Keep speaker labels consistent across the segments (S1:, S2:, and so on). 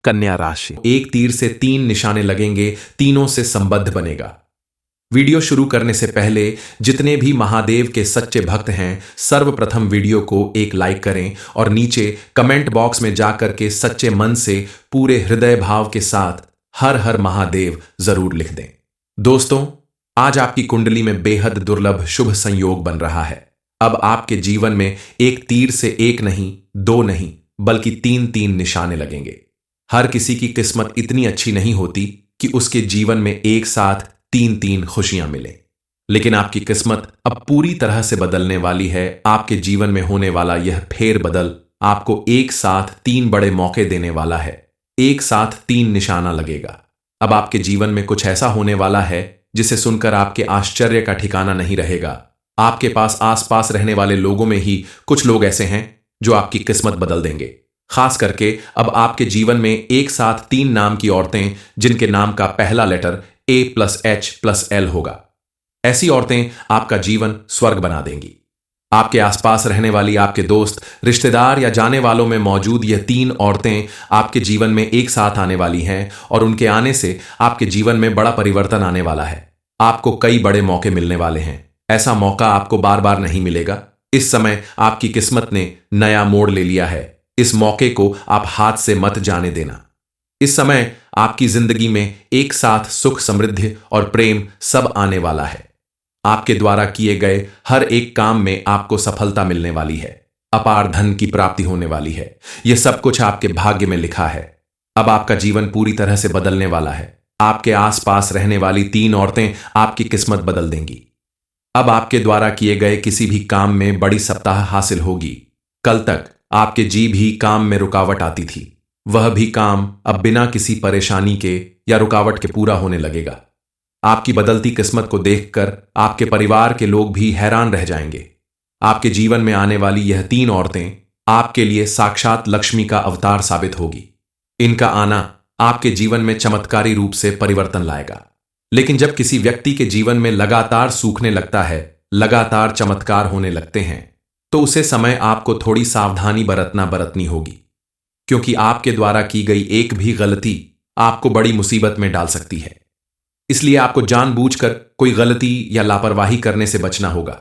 S1: कन्या राशि। एक तीर से 3 निशाने लगेंगे, तीनों से संबद्ध बनेगा। वीडियो शुरू करने से पहले जितने भी महादेव के सच्चे भक्त हैं, सर्वप्रथम वीडियो को एक लाइक करें और नीचे कमेंट बॉक्स में जाकर के सच्चे मन से पूरे हृदय भाव के साथ हर हर महादेव जरूर लिख दें। दोस्तों, आज आपकी कुंडली में बेहद दुर्लभ शुभ संयोग बन रहा है। अब आपके जीवन में एक तीर से एक नहीं, 2 नहीं, बल्कि 3 निशाने लगेंगे। हर किसी की किस्मत इतनी अच्छी नहीं होती कि उसके जीवन में एक साथ 3 खुशियां मिले, लेकिन आपकी किस्मत अब पूरी तरह से बदलने वाली है। आपके जीवन में होने वाला यह फेर बदल आपको एक साथ 3 बड़े मौके देने वाला है। एक साथ 3 निशाना लगेगा। अब आपके जीवन में कुछ ऐसा होने वाला है जिसे सुनकर आपके आश्चर्य का ठिकाना नहीं रहेगा। आपके पास आसपास रहने वाले लोगों में ही कुछ लोग ऐसे हैं जो आपकी किस्मत बदल देंगे। खास करके अब आपके जीवन में एक साथ 3 नाम की औरतें जिनके नाम का पहला लेटर A+H+L होगा। ऐसी औरतें आपका जीवन स्वर्ग बना देंगी। आपके आसपास रहने वाली आपके दोस्त, रिश्तेदार या जाने वालों में मौजूद यह 3 औरतें आपके जीवन में एक साथ आने वाली हैं और उनके आने से आपके जीवन में बड़ा परिवर्तन आने वाला है। आपको कई बड़े मौके मिलने वाले हैं। ऐसा मौका आपको बार बार नहीं मिलेगा। इस समय आपकी किस्मत ने नया मोड़ ले लिया है। इस मौके को आप हाथ से मत जाने देना। इस समय आपकी जिंदगी में एक साथ सुख, समृद्धि और प्रेम सब आने वाला है। आपके द्वारा किए गए हर एक काम में आपको सफलता मिलने वाली है। अपार धन की प्राप्ति होने वाली है। यह सब कुछ आपके भाग्य में लिखा है। अब आपका जीवन पूरी तरह से बदलने वाला है। आपके आसपास रहने वाली 3 औरतें आपकी किस्मत बदल देंगी। अब आपके द्वारा किए गए किसी भी काम में बड़ी सप्ताह हासिल होगी। कल तक आपके जी भी काम में रुकावट आती थी, वह भी काम अब बिना किसी परेशानी के या रुकावट के पूरा होने लगेगा। आपकी बदलती किस्मत को देखकर आपके परिवार के लोग भी हैरान रह जाएंगे। आपके जीवन में आने वाली यह 3 औरतें आपके लिए साक्षात लक्ष्मी का अवतार साबित होगी। इनका आना आपके जीवन में चमत्कारी रूप से परिवर्तन लाएगा। लेकिन जब किसी व्यक्ति के जीवन में लगातार सूखने लगता है, लगातार चमत्कार होने लगते हैं, तो उसे समय आपको थोड़ी सावधानी बरतनी होगी, क्योंकि आपके द्वारा की गई एक भी गलती आपको बड़ी मुसीबत में डाल सकती है। इसलिए आपको जानबूझकर कोई गलती या लापरवाही करने से बचना होगा।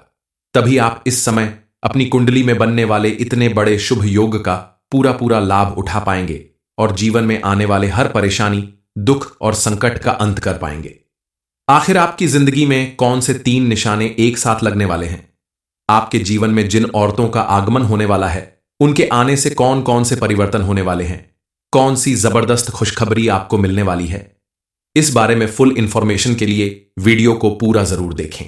S1: तभी आप इस समय अपनी कुंडली में बनने वाले इतने बड़े शुभ योग का पूरा लाभ उठा पाएंगे और जीवन में आने वाले हर परेशानी, दुख और संकट का अंत कर पाएंगे। आखिर आपकी जिंदगी में कौन से 3 निशाने एक साथ लगने वाले हैं? आपके जीवन में जिन औरतों का आगमन होने वाला है, उनके आने से कौन कौन से परिवर्तन होने वाले हैं? कौन सी जबरदस्त खुशखबरी आपको मिलने वाली है? इस बारे में फुल इंफॉर्मेशन के लिए वीडियो को पूरा जरूर देखें।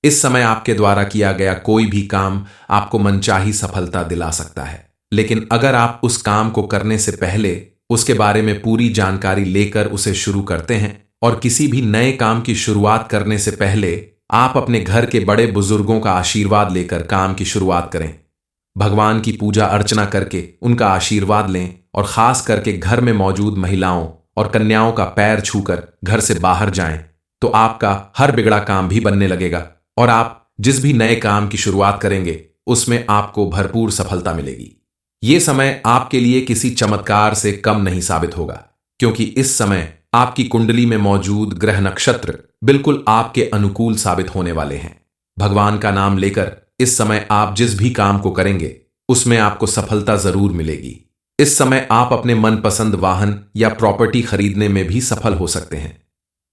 S1: इस समय आपके द्वारा किया गया कोई भी काम आपको मनचाही सफलता दिला सकता है, लेकिन अगर आप उस काम को करने से पहले उसके बारे में पूरी जानकारी लेकर उसे शुरू करते हैं और किसी भी नए काम की शुरुआत करने से पहले आप अपने घर के बड़े बुजुर्गों का आशीर्वाद लेकर काम की शुरुआत करें। भगवान की पूजा अर्चना करके उनका आशीर्वाद लें और खास करके घर में मौजूद महिलाओं और कन्याओं का पैर छूकर घर से बाहर जाएं, तो आपका हर बिगड़ा काम भी बनने लगेगा और आप जिस भी नए काम की शुरुआत करेंगे उसमें आपको भरपूर सफलता मिलेगी। ये समय आपके लिए किसी चमत्कार से कम नहीं साबित होगा, क्योंकि इस समय आपकी कुंडली में मौजूद ग्रह नक्षत्र बिल्कुल आपके अनुकूल साबित होने वाले हैं। भगवान का नाम लेकर इस समय आप जिस भी काम को करेंगे उसमें आपको सफलता जरूर मिलेगी। इस समय आप अपने मनपसंद वाहन या प्रॉपर्टी खरीदने में भी सफल हो सकते हैं।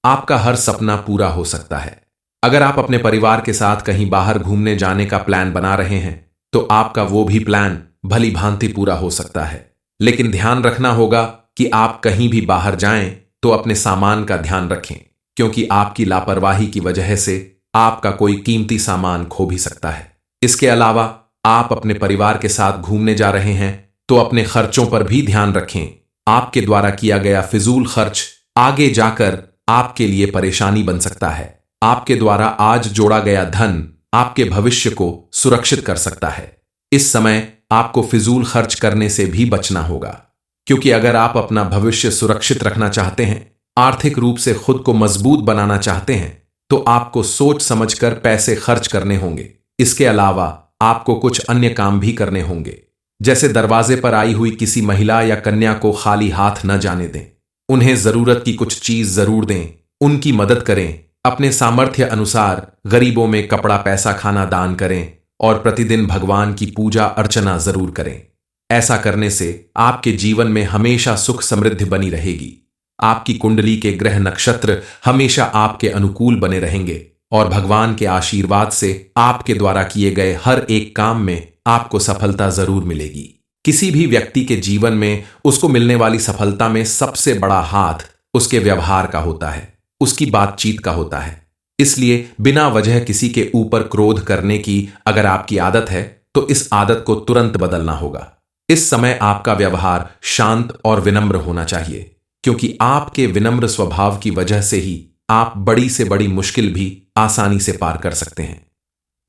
S1: आपका हर सपना पूरा हो सकता है। अगर आप अपने परिवार के साथ कहीं बाहर घूमने जाने का प्लान बना रहे हैं, तो आपका वो भी प्लान भली भांति पूरा हो सकता है। लेकिन ध्यान रखना होगा कि आप कहीं भी बाहर जाएं तो अपने सामान का ध्यान रखें, क्योंकि आपकी लापरवाही की वजह से आपका कोई कीमती सामान खो भी सकता है। इसके अलावा आप अपने परिवार के साथ घूमने जा रहे हैं तो अपने खर्चों पर भी ध्यान रखें। आपके द्वारा किया गया फिजूल खर्च आगे जाकर आपके लिए परेशानी बन सकता है। आपके द्वारा आज जोड़ा गया धन आपके भविष्य को सुरक्षित कर सकता है। इस समय आपको फिजूल खर्च करने से भी बचना होगा, क्योंकि अगर आप अपना भविष्य सुरक्षित रखना चाहते हैं, आर्थिक रूप से खुद को मजबूत बनाना चाहते हैं, तो आपको सोच समझकर पैसे खर्च करने होंगे। इसके अलावा आपको कुछ अन्य काम भी करने होंगे, जैसे दरवाजे पर आई हुई किसी महिला या कन्या को खाली हाथ न जाने दें। उन्हें जरूरत की कुछ चीज जरूर दें, उनकी मदद करें, अपने सामर्थ्य अनुसार गरीबों में कपड़ा पैसा खाना दान करें और प्रतिदिन भगवान की पूजा अर्चना जरूर करें। ऐसा करने से आपके जीवन में हमेशा सुख समृद्धि बनी रहेगी। आपकी कुंडली के ग्रह नक्षत्र हमेशा आपके अनुकूल बने रहेंगे और भगवान के आशीर्वाद से आपके द्वारा किए गए हर एक काम में आपको सफलता जरूर मिलेगी। किसी भी व्यक्ति के जीवन में उसको मिलने वाली सफलता में सबसे बड़ा हाथ उसके व्यवहार का होता है, उसकी बातचीत का होता है। इसलिए बिना वजह किसी के ऊपर क्रोध करने की अगर आपकी आदत है तो इस आदत को तुरंत बदलना होगा। इस समय आपका व्यवहार शांत और विनम्र होना चाहिए, क्योंकि आपके विनम्र स्वभाव की वजह से ही आप बड़ी से बड़ी मुश्किल भी आसानी से पार कर सकते हैं।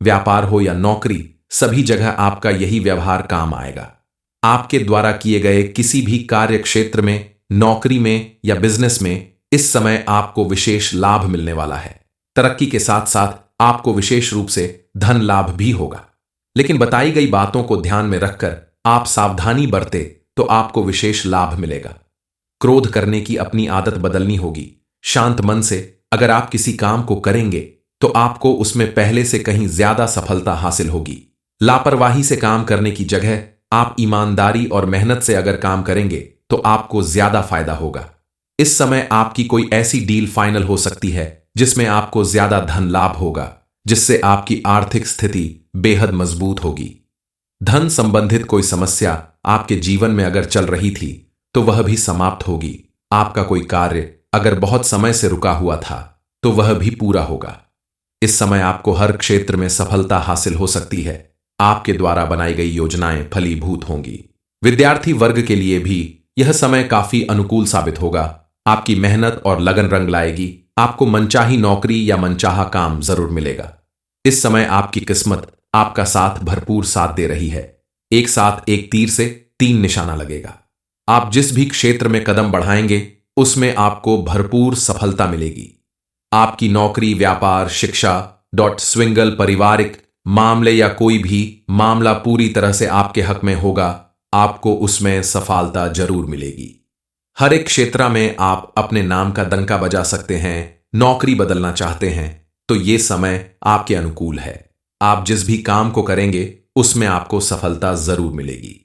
S1: व्यापार हो या नौकरी, सभी जगह आपका यही व्यवहार काम आएगा। आपके द्वारा किए गए किसी भी कार्य क्षेत्र में, नौकरी में या बिजनेस में इस समय आपको विशेष लाभ मिलने वाला है। तरक्की के साथ साथ आपको विशेष रूप से धन लाभ भी होगा। लेकिन बताई गई बातों को ध्यान में रखकर आप सावधानी बरते तो आपको विशेष लाभ मिलेगा। क्रोध करने की अपनी आदत बदलनी होगी। शांत मन से अगर आप किसी काम को करेंगे तो आपको उसमें पहले से कहीं ज्यादा सफलता हासिल होगी। लापरवाही से काम करने की जगह आप ईमानदारी और मेहनत से अगर काम करेंगे तो आपको ज्यादा फायदा होगा। इस समय आपकी कोई ऐसी डील फाइनल हो सकती है जिसमें आपको ज्यादा धन लाभ होगा, जिससे आपकी आर्थिक स्थिति बेहद मजबूत होगी। धन संबंधित कोई समस्या आपके जीवन में अगर चल रही थी तो वह भी समाप्त होगी। आपका कोई कार्य अगर बहुत समय से रुका हुआ था तो वह भी पूरा होगा। इस समय आपको हर क्षेत्र में सफलता हासिल हो सकती है। आपके द्वारा बनाई गई योजनाएं फलीभूत होंगी। विद्यार्थी वर्ग के लिए भी यह समय काफी अनुकूल साबित होगा। आपकी मेहनत और लगन रंग लाएगी। आपको मनचाही नौकरी या मनचाहा काम जरूर मिलेगा। इस समय आपकी किस्मत आपका साथ भरपूर साथ दे रही है। एक साथ एक तीर से 3 निशाना लगेगा। आप जिस भी क्षेत्र में कदम बढ़ाएंगे उसमें आपको भरपूर सफलता मिलेगी। आपकी नौकरी, व्यापार, शिक्षा, स्विंगल, पारिवारिक मामले या कोई भी मामला पूरी तरह से आपके हक में होगा। आपको उसमें सफलता जरूर मिलेगी। हर एक क्षेत्र में आप अपने नाम का डंका बजा सकते हैं। नौकरी बदलना चाहते हैं तो ये समय आपके अनुकूल है। आप जिस भी काम को करेंगे उसमें आपको सफलता जरूर मिलेगी।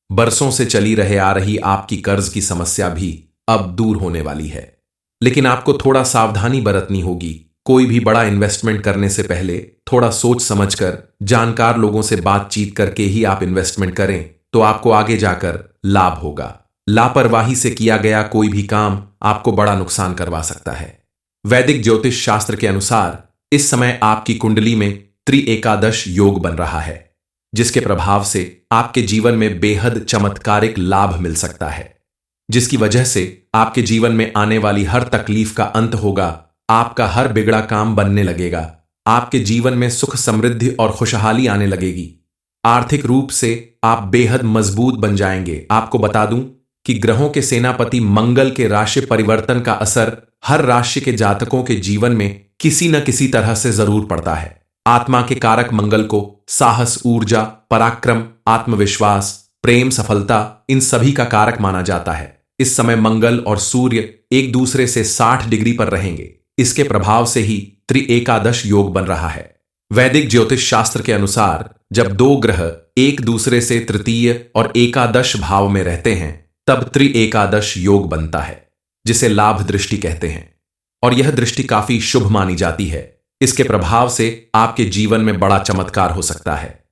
S1: बरसों से चली रहे आ रही आपकी कर्ज की समस्या भी अब दूर होने वाली है, लेकिन आपको थोड़ा सावधानी बरतनी होगी। कोई भी बड़ा इन्वेस्टमेंट करने से पहले थोड़ा सोच समझकर जानकार लोगों से बातचीत करके ही आप इन्वेस्टमेंट करें तो आपको आगे जाकर लाभ होगा। लापरवाही से किया गया कोई भी काम आपको बड़ा नुकसान करवा सकता है। वैदिक ज्योतिष शास्त्र के अनुसार इस समय आपकी कुंडली में त्रिएकादश योग बन रहा है, जिसके प्रभाव से आपके जीवन में बेहद चमत्कारिक लाभ मिल सकता है, जिसकी वजह से आपके जीवन में आने वाली हर तकलीफ का अंत होगा। आपका हर बिगड़ा काम बनने लगेगा। आपके जीवन में सुख समृद्धि और खुशहाली आने लगेगी। आर्थिक रूप से आप बेहद मजबूत बन जाएंगे। आपको बता दूं कि ग्रहों के सेनापति मंगल के राशि परिवर्तन का असर हर राशि के जातकों के जीवन में किसी न किसी तरह से जरूर पड़ता है। आत्मा के कारक मंगल को साहस, ऊर्जा, पराक्रम, आत्मविश्वास, प्रेम, सफलता, इन सभी का कारक माना जाता है। इस समय मंगल और सूर्य एक दूसरे से 60 डिग्री पर रहेंगे। इसके प्रभाव से ही त्रिएकादश योग बन रहा है। वैदिक ज्योतिष शास्त्र के अनुसार जब 2 ग्रह एक दूसरे से तृतीय और एकादश भाव में रहते हैं तब त्रिएकादश योग बनता है, जिसे लाभ दृष्टि कहते हैं, और यह दृष्टि काफी शुभ मानी जाती है। इसके प्रभाव से आपके जीवन में बड़ा चमत्कार हो सकता है।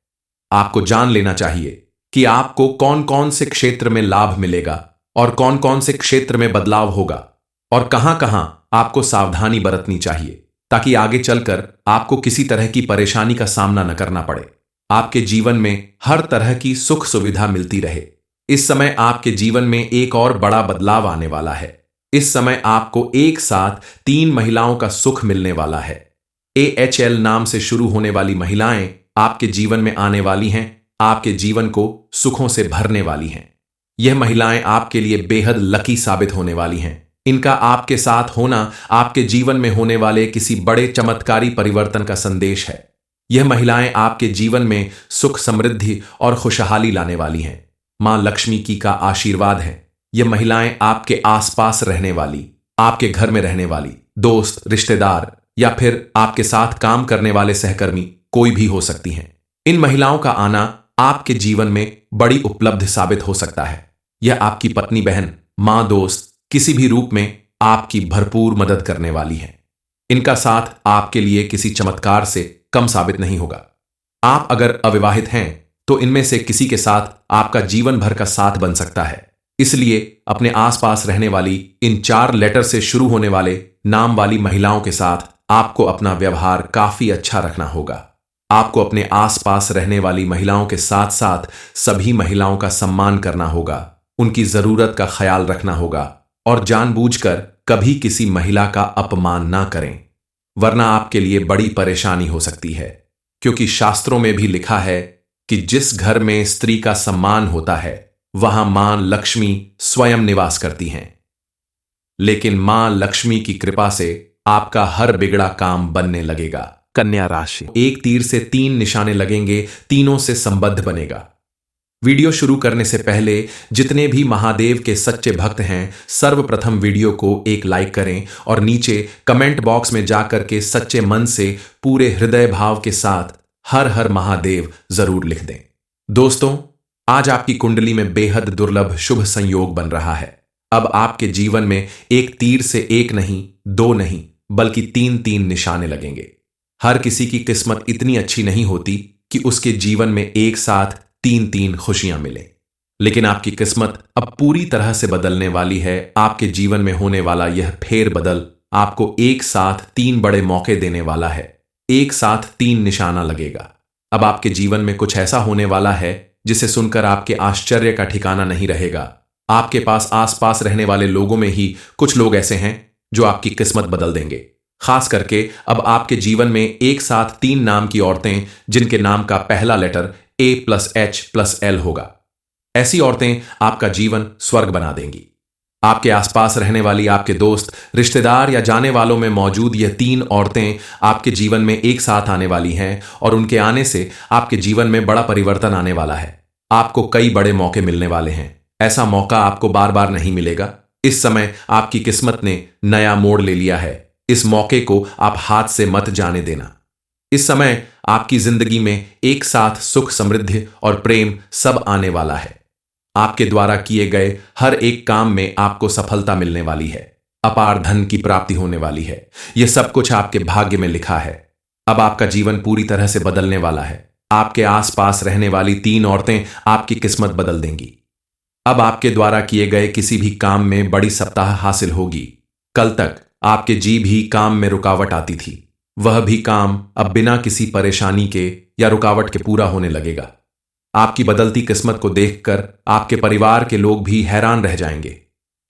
S1: आपको जान लेना चाहिए कि आपको कौन कौन से क्षेत्र में लाभ मिलेगा और कौन कौन से क्षेत्र में बदलाव होगा और कहां कहां आपको सावधानी बरतनी चाहिए, ताकि आगे चलकर आपको किसी तरह की परेशानी का सामना न करना पड़े। आपके जीवन में हर तरह की सुख सुविधा मिलती रहे। इस समय आपके जीवन में एक और बड़ा बदलाव आने वाला है। इस समय आपको एक साथ 3 महिलाओं का सुख मिलने वाला है। AHL नाम से शुरू होने वाली महिलाएं आपके जीवन में आने वाली हैं। आपके जीवन को सुखों से भरने वाली हैं। यह महिलाएं आपके लिए बेहद लकी साबित होने वाली हैं। इनका आपके साथ होना आपके जीवन में होने वाले किसी बड़े चमत्कारी परिवर्तन का संदेश है। यह महिलाएं आपके जीवन में सुख, समृद्धि और खुशहाली लाने वाली हैं। मां लक्ष्मी की का आशीर्वाद है। ये महिलाएं आपके आसपास रहने वाली, आपके घर में रहने वाली, दोस्त, रिश्तेदार या फिर आपके साथ काम करने वाले सहकर्मी कोई भी हो सकती हैं। इन महिलाओं का आना आपके जीवन में बड़ी उपलब्धि साबित हो सकता है। यह आपकी पत्नी, बहन, मां, दोस्त किसी भी रूप में आपकी भरपूर मदद करने वाली है। इनका साथ आपके लिए किसी चमत्कार से कम साबित नहीं होगा। आप अगर अविवाहित हैं तो इनमें से किसी के साथ आपका जीवन भर का साथ बन सकता है। इसलिए अपने आसपास रहने वाली इन 4 लेटर से शुरू होने वाले नाम वाली महिलाओं के साथ आपको अपना व्यवहार काफी अच्छा रखना होगा। आपको अपने आसपास रहने वाली महिलाओं के साथ साथ सभी महिलाओं का सम्मान करना होगा, उनकी जरूरत का ख्याल रखना होगा और जानबूझकर कभी किसी महिला का अपमान ना करें, वरना आपके लिए बड़ी परेशानी हो सकती है। क्योंकि शास्त्रों में भी लिखा है कि जिस घर में स्त्री का सम्मान होता है वहां मां लक्ष्मी स्वयं निवास करती हैं। लेकिन मां लक्ष्मी की कृपा से आपका हर बिगड़ा काम बनने लगेगा। कन्या राशि, एक तीर से 3 निशाने लगेंगे, तीनों से संबद्ध बनेगा। वीडियो शुरू करने से पहले जितने भी महादेव के सच्चे भक्त हैं सर्वप्रथम वीडियो को एक लाइक करें और नीचे कमेंट बॉक्स में जाकर के सच्चे मन से पूरे हृदय भाव के साथ हर हर महादेव जरूर लिख दें। दोस्तों, आज आपकी कुंडली में बेहद दुर्लभ शुभ संयोग बन रहा है। अब आपके जीवन में एक तीर से 1 नहीं, 2 नहीं, बल्कि 3-3 निशाने लगेंगे। हर किसी की किस्मत इतनी अच्छी नहीं होती कि उसके जीवन में एक साथ 3-3 खुशियां मिले, लेकिन आपकी किस्मत अब पूरी तरह से बदलने वाली है। आपके जीवन में होने वाला यह फेर बदल आपको एक साथ 3 बड़े मौके देने वाला है। एक साथ 3 निशाना लगेगा। अब आपके जीवन में कुछ ऐसा होने वाला है जिसे सुनकर आपके आश्चर्य का ठिकाना नहीं रहेगा। आपके पास आसपास रहने वाले लोगों में ही कुछ लोग ऐसे हैं जो आपकी किस्मत बदल देंगे। खास करके अब आपके जीवन में एक साथ 3 नाम की औरतें जिनके नाम का पहला लेटर A+H+L होगा। ऐसी औरतें आपका जीवन स्वर्ग बना देंगी। आपके आसपास रहने वाली आपके दोस्त, रिश्तेदार या जाने वालों में मौजूद यह 3 औरतें आपके जीवन में एक साथ आने वाली हैं और उनके आने से आपके जीवन में बड़ा परिवर्तन आने वाला है। आपको कई बड़े मौके मिलने वाले हैं। ऐसा मौका आपको बार बार नहीं मिलेगा। इस समय आपकी किस्मत ने नया मोड़ ले लिया है। इस मौके को आप हाथ से मत जाने देना। इस समय आपकी जिंदगी में एक साथ सुख, समृद्धि और प्रेम सब आने वाला है। आपके द्वारा किए गए हर एक काम में आपको सफलता मिलने वाली है। अपार धन की प्राप्ति होने वाली है। यह सब कुछ आपके भाग्य में लिखा है। अब आपका जीवन पूरी तरह से बदलने वाला है। आपके आसपास रहने वाली 3 औरतें आपकी किस्मत बदल देंगी। अब आपके द्वारा किए गए किसी भी काम में बड़ी सप्ताह हासिल होगी। कल तक आपके जी भी काम में रुकावट आती थी, वह भी काम अब बिना किसी परेशानी के या रुकावट के पूरा होने लगेगा। आपकी बदलती किस्मत को देखकर आपके परिवार के लोग भी हैरान रह जाएंगे।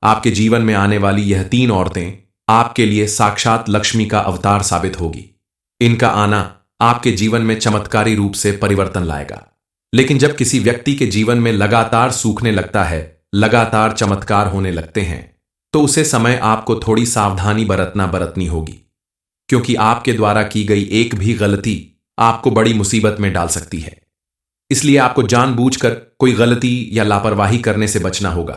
S1: आपके जीवन में आने वाली यह 3 औरतें आपके लिए साक्षात लक्ष्मी का अवतार साबित होगी। इनका आना आपके जीवन में चमत्कारी रूप से परिवर्तन लाएगा। लेकिन जब किसी व्यक्ति के जीवन में लगातार सूखने लगता है, लगातार चमत्कार होने लगते हैं, तो उसे समय आपको थोड़ी सावधानी बरतनी होगी, क्योंकि आपके द्वारा की गई एक भी गलती आपको बड़ी मुसीबत में डाल सकती है। इसलिए आपको जानबूझकर कोई गलती या लापरवाही करने से बचना होगा।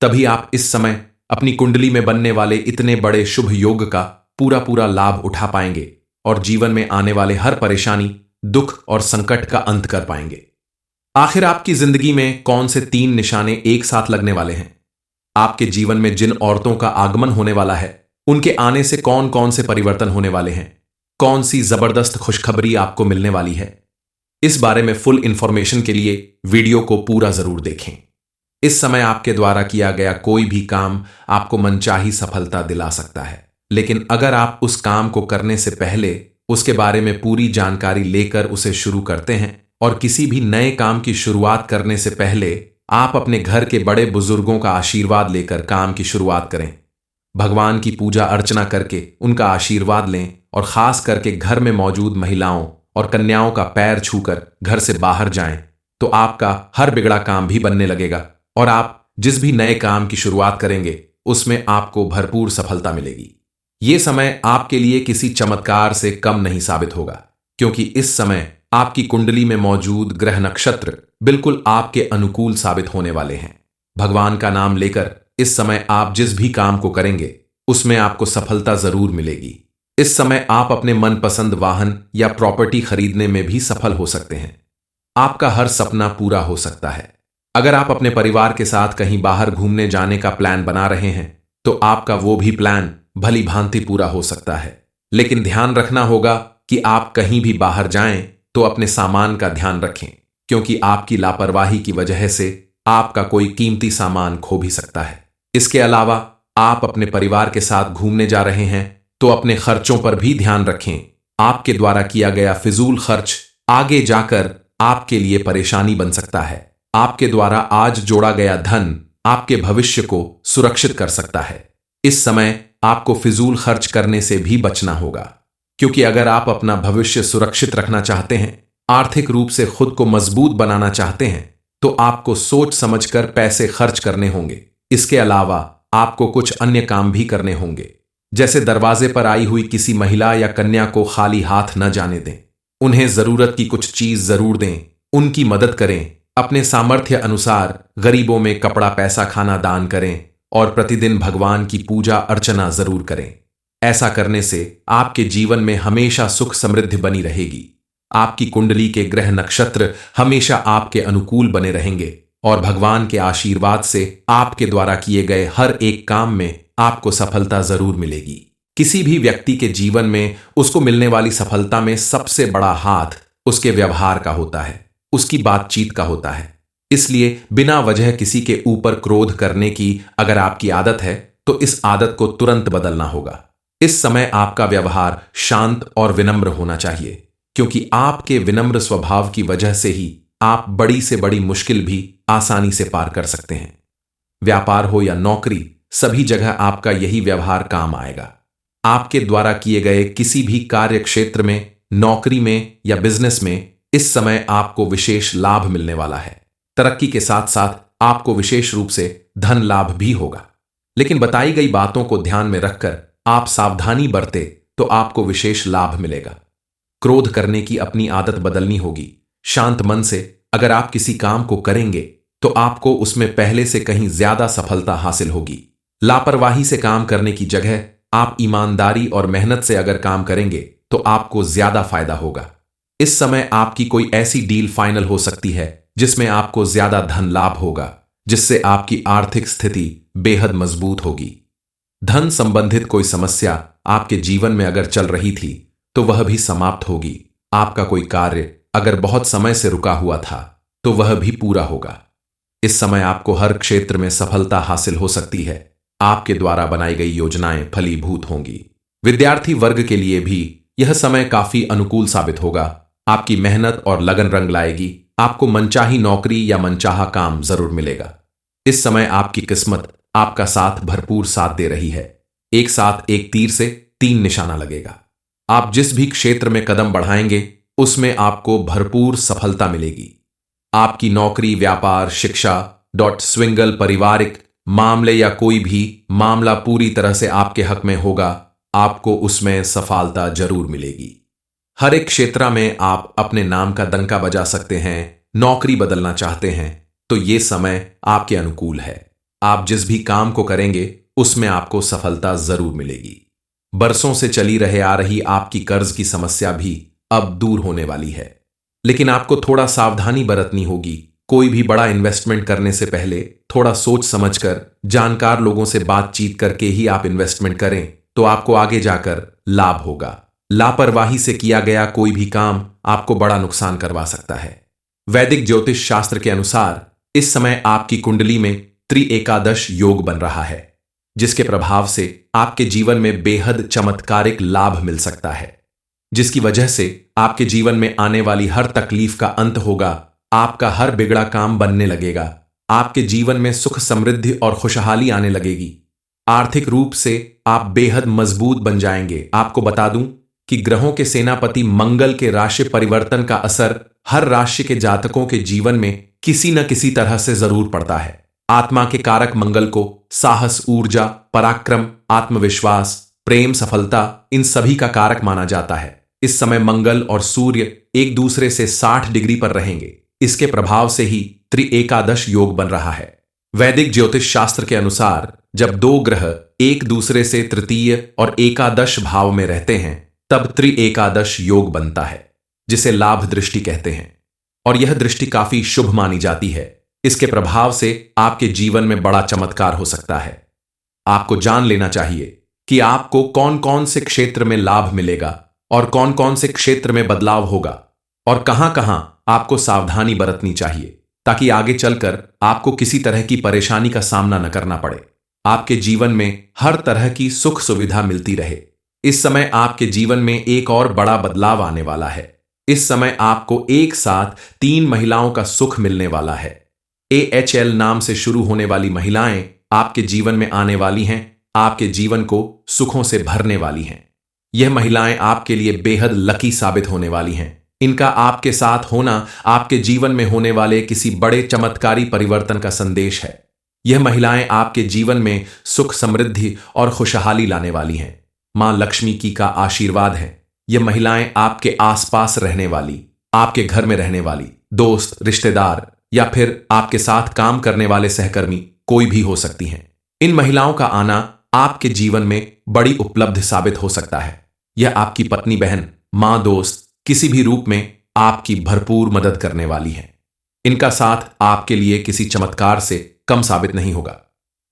S1: तभी आप इस समय अपनी कुंडली में बनने वाले इतने बड़े शुभ योग का पूरा लाभ उठा पाएंगे और जीवन में आने वाले हर परेशानी, दुख और संकट का अंत कर पाएंगे। आखिर आपकी जिंदगी में कौन से 3 निशाने एक साथ लगने वाले हैं? आपके जीवन में जिन औरतों का आगमन होने वाला है, उनके आने से कौन कौन से परिवर्तन होने वाले हैं? कौन सी जबरदस्त खुशखबरी आपको मिलने वाली है? इस बारे में फुल इंफॉर्मेशन के लिए वीडियो को पूरा जरूर देखें। इस समय आपके द्वारा किया गया कोई भी काम आपको मनचाही सफलता दिला सकता है, लेकिन अगर आप उस काम को करने से पहले उसके बारे में पूरी जानकारी लेकर उसे शुरू करते हैं और किसी भी नए काम की शुरुआत करने से पहले आप अपने घर के बड़े बुजुर्गों का आशीर्वाद लेकर काम की शुरुआत करें, भगवान की पूजा अर्चना करके उनका आशीर्वाद लें और खास करके घर में मौजूद महिलाओं और कन्याओं का पैर छूकर घर से बाहर जाएं, तो आपका हर बिगड़ा काम भी बनने लगेगा और आप जिस भी नए काम की शुरुआत करेंगे उसमें आपको भरपूर सफलता मिलेगी। ये समय आपके लिए किसी चमत्कार से कम नहीं साबित होगा, क्योंकि इस समय आपकी कुंडली में मौजूद ग्रह नक्षत्र बिल्कुल आपके अनुकूल साबित होने वाले हैं। भगवान का नाम लेकर इस समय आप जिस भी काम को करेंगे उसमें आपको सफलता जरूर मिलेगी। इस समय आप अपने मनपसंद वाहन या प्रॉपर्टी खरीदने में भी सफल हो सकते हैं। आपका हर सपना पूरा हो सकता है। अगर आप अपने परिवार के साथ कहीं बाहर घूमने जाने का प्लान बना रहे हैं तो आपका वो भी प्लान भली भांति पूरा हो सकता है। लेकिन ध्यान रखना होगा कि आप कहीं भी बाहर जाएं तो अपने सामान का ध्यान रखें, क्योंकि आपकी लापरवाही की वजह से आपका कोई कीमती सामान खो भी सकता है। इसके अलावा आप अपने परिवार के साथ घूमने जा रहे हैं तो अपने खर्चों पर भी ध्यान रखें। आपके द्वारा किया गया फिजूल खर्च आगे जाकर आपके लिए परेशानी बन सकता है। आपके द्वारा आज जोड़ा गया धन आपके भविष्य को सुरक्षित कर सकता है। इस समय आपको फिजूल खर्च करने से भी बचना होगा, क्योंकि अगर आप अपना भविष्य सुरक्षित रखना चाहते हैं, आर्थिक रूप से खुद को मजबूत बनाना चाहते हैं, तो आपको सोच समझकर पैसे खर्च करने होंगे। इसके अलावा आपको कुछ अन्य काम भी करने होंगे, जैसे दरवाजे पर आई हुई किसी महिला या कन्या को खाली हाथ न जाने दें। उन्हें जरूरत की कुछ चीज जरूर दें, उनकी मदद करें। अपने सामर्थ्य अनुसार गरीबों में कपड़ा पैसा खाना दान करें और प्रतिदिन भगवान की पूजा अर्चना जरूर करें। ऐसा करने से आपके जीवन में हमेशा सुख समृद्धि बनी रहेगी। आपकी कुंडली के ग्रह नक्षत्र हमेशा आपके अनुकूल बने रहेंगे और भगवान के आशीर्वाद से आपके द्वारा किए गए हर एक काम में आपको सफलता जरूर मिलेगी। किसी भी व्यक्ति के जीवन में उसको मिलने वाली सफलता में सबसे बड़ा हाथ उसके व्यवहार का होता है, उसकी बातचीत का होता है। इसलिए बिना वजह किसी के ऊपर क्रोध करने की अगर आपकी आदत है तो इस आदत को तुरंत बदलना होगा। इस समय आपका व्यवहार शांत और विनम्र होना चाहिए, क्योंकि आपके विनम्र स्वभाव की वजह से ही आप बड़ी से बड़ी मुश्किल भी आसानी से पार कर सकते हैं। व्यापार हो या नौकरी, सभी जगह आपका यही व्यवहार काम आएगा। आपके द्वारा किए गए किसी भी कार्य क्षेत्र में, नौकरी में या बिजनेस में इस समय आपको विशेष लाभ मिलने वाला है। तरक्की के साथ साथ आपको विशेष रूप से धन लाभ भी होगा। लेकिन बताई गई बातों को ध्यान में रखकर आप सावधानी बरते तो आपको विशेष लाभ मिलेगा। क्रोध करने की अपनी आदत बदलनी होगी। शांत मन से अगर आप किसी काम को करेंगे तो आपको उसमें पहले से कहीं ज्यादा सफलता हासिल होगी। लापरवाही से काम करने की जगह आप ईमानदारी और मेहनत से अगर काम करेंगे तो आपको ज्यादा फायदा होगा। इस समय आपकी कोई ऐसी डील फाइनल हो सकती है जिसमें आपको ज्यादा धन लाभ होगा, जिससे आपकी आर्थिक स्थिति बेहद मजबूत होगी। धन संबंधित कोई समस्या आपके जीवन में अगर चल रही थी तो वह भी समाप्त होगी। आपका कोई कार्य अगर बहुत समय से रुका हुआ था तो वह भी पूरा होगा। इस समय आपको हर क्षेत्र में सफलता हासिल हो सकती है। आपके द्वारा बनाई गई योजनाएं फलीभूत होंगी। विद्यार्थी वर्ग के लिए भी यह समय काफी अनुकूल साबित होगा। आपकी मेहनत और लगन रंग लाएगी। आपको मनचाही नौकरी या मनचाहा काम जरूर मिलेगा। इस समय आपकी किस्मत आपका साथ भरपूर साथ दे रही है। एक साथ एक तीर से 3 निशाना लगेगा। आप जिस भी क्षेत्र में कदम बढ़ाएंगे उसमें आपको भरपूर सफलता मिलेगी। आपकी नौकरी, व्यापार, शिक्षा, स्विंगल, पारिवारिक मामले या कोई भी मामला पूरी तरह से आपके हक में होगा। आपको उसमें सफलता जरूर मिलेगी। हर एक क्षेत्र में आप अपने नाम का डंका बजा सकते हैं। नौकरी बदलना चाहते हैं तो ये समय आपके अनुकूल है। आप जिस भी काम को करेंगे उसमें आपको सफलता जरूर मिलेगी। बरसों से चली रहे आ रही आपकी कर्ज की समस्या भी अब दूर होने वाली है, लेकिन आपको थोड़ा सावधानी बरतनी होगी। कोई भी बड़ा इन्वेस्टमेंट करने से पहले थोड़ा सोच समझकर जानकार लोगों से बातचीत करके ही आप इन्वेस्टमेंट करें तो आपको आगे जाकर लाभ होगा। लापरवाही से किया गया कोई भी काम आपको बड़ा नुकसान करवा सकता है। वैदिक ज्योतिष शास्त्र के अनुसार इस समय आपकी कुंडली में त्रिएकादश योग बन रहा है, जिसके प्रभाव से आपके जीवन में बेहद चमत्कारिक लाभ मिल सकता है, जिसकी वजह से आपके जीवन में आने वाली हर तकलीफ का अंत होगा। आपका हर बिगड़ा काम बनने लगेगा। आपके जीवन में सुख समृद्धि और खुशहाली आने लगेगी। आर्थिक रूप से आप बेहद मजबूत बन जाएंगे। आपको बता दूं कि ग्रहों के सेनापति मंगल के राशि परिवर्तन का असर हर राशि के जातकों के जीवन में किसी न किसी तरह से जरूर पड़ता है। आत्मा के कारक मंगल को साहस, ऊर्जा, पराक्रम, आत्मविश्वास, प्रेम, सफलता इन सभी का कारक माना जाता है। इस समय मंगल और सूर्य एक दूसरे से 60 डिग्री पर रहेंगे। इसके प्रभाव से ही त्रिएकादश योग बन रहा है। वैदिक ज्योतिष शास्त्र के अनुसार जब दो ग्रह एक दूसरे से तृतीय और एकादश भाव में रहते हैं तब त्रिएकादश योग बनता है, जिसे लाभ दृष्टि कहते हैं। और यह दृष्टि काफी शुभ मानी जाती है। इसके प्रभाव से आपके जीवन में बड़ा चमत्कार हो सकता है। आपको जान लेना चाहिए कि आपको कौन कौन से क्षेत्र में लाभ मिलेगा और कौन कौन से क्षेत्र में बदलाव होगा और कहां कहां आपको सावधानी बरतनी चाहिए, ताकि आगे चलकर आपको किसी तरह की परेशानी का सामना न करना पड़े। आपके जीवन में हर तरह की सुख सुविधा मिलती रहे। इस समय आपके जीवन में एक और बड़ा बदलाव आने वाला है। इस समय आपको एक साथ 3 महिलाओं का सुख मिलने वाला है। AHL नाम से शुरू होने वाली महिलाएं आपके जीवन में आने वाली हैं, आपके जीवन को सुखों से भरने वाली हैं। यह महिलाएं आपके लिए बेहद लकी साबित होने वाली हैं। इनका आपके साथ होना आपके जीवन में होने वाले किसी बड़े चमत्कारी परिवर्तन का संदेश है। यह महिलाएं आपके जीवन में सुख, समृद्धि और खुशहाली लाने वाली हैं। मां लक्ष्मी की का आशीर्वाद है। यह महिलाएं आपके आसपास रहने वाली, आपके घर में रहने वाली, दोस्त, रिश्तेदार या फिर आपके साथ काम करने वाले सहकर्मी कोई भी हो सकती हैं। इन महिलाओं का आना आपके जीवन में बड़ी उपलब्धि साबित हो सकता है। यह आपकी पत्नी, बहन, मां, दोस्त किसी भी रूप में आपकी भरपूर मदद करने वाली है। इनका साथ आपके लिए किसी चमत्कार से कम साबित नहीं होगा।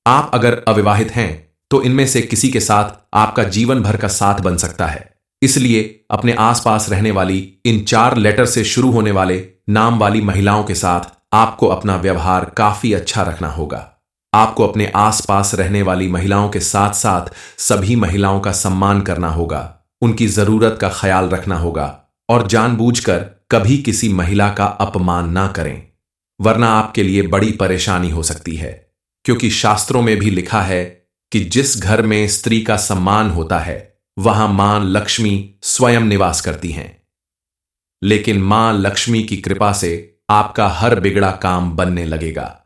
S1: आप अगर अविवाहित हैं तो इनमें से किसी के साथ आपका जीवन भर का साथ बन सकता है। इसलिए अपने आसपास रहने वाली इन 4 लेटर से शुरू होने वाले नाम वाली महिलाओं के साथ आपको अपना व्यवहार काफी अच्छा रखना होगा। आपको अपने आसपास रहने वाली महिलाओं के साथ साथ सभी महिलाओं का सम्मान करना होगा, उनकी जरूरत का ख्याल रखना होगा और जानबूझकर कभी किसी महिला का अपमान ना करें, वरना आपके लिए बड़ी परेशानी हो सकती है। क्योंकि शास्त्रों में भी लिखा है कि जिस घर में स्त्री का सम्मान होता है वहां मां लक्ष्मी स्वयं निवास करती हैं। लेकिन मां लक्ष्मी की कृपा से आपका हर बिगड़ा काम बनने लगेगा।